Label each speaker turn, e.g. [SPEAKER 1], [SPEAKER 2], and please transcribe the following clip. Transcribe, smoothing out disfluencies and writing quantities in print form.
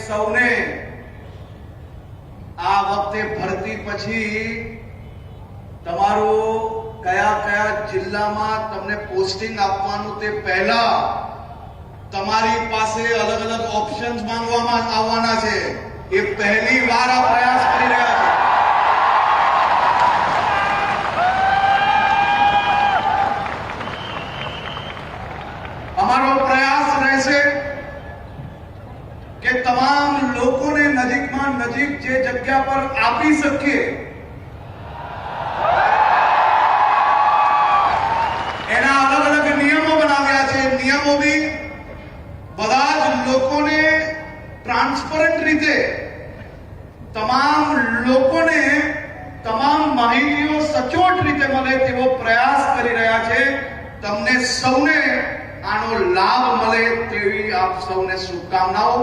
[SPEAKER 1] સૌને આ વખતે ભરતી પછી તમારું કયા કયા જિલ્લામાં તમને પોસ્ટિંગ આપવાનું તે પહેલા તમારી પાસે અલગ અલગ ઓપ્શન્સ માંગવામાં આવવાના છે. એ પહેલી વાર આ પ્રયાસ કરી રહ્યા છે. અમારો પ્રયાસ રહેશે કે તમામ લોકોને નજીકમાં નજીક જે જગ્યા પર આપી શકીએ એના અલગ અલગ નિયમો બનાવ્યા છે. નિયમો બી બધા જ લોકોને ટ્રાન્સપરન્ટ રીતે તમામ લોકોને તમામ માહિતીઓ સચોટ રીતે મળે તેવો પ્રયાસ કરી રહ્યા છે. તમને સૌને આનો લાભ મળે તેવી આપ સૌને શુભકામનાઓ.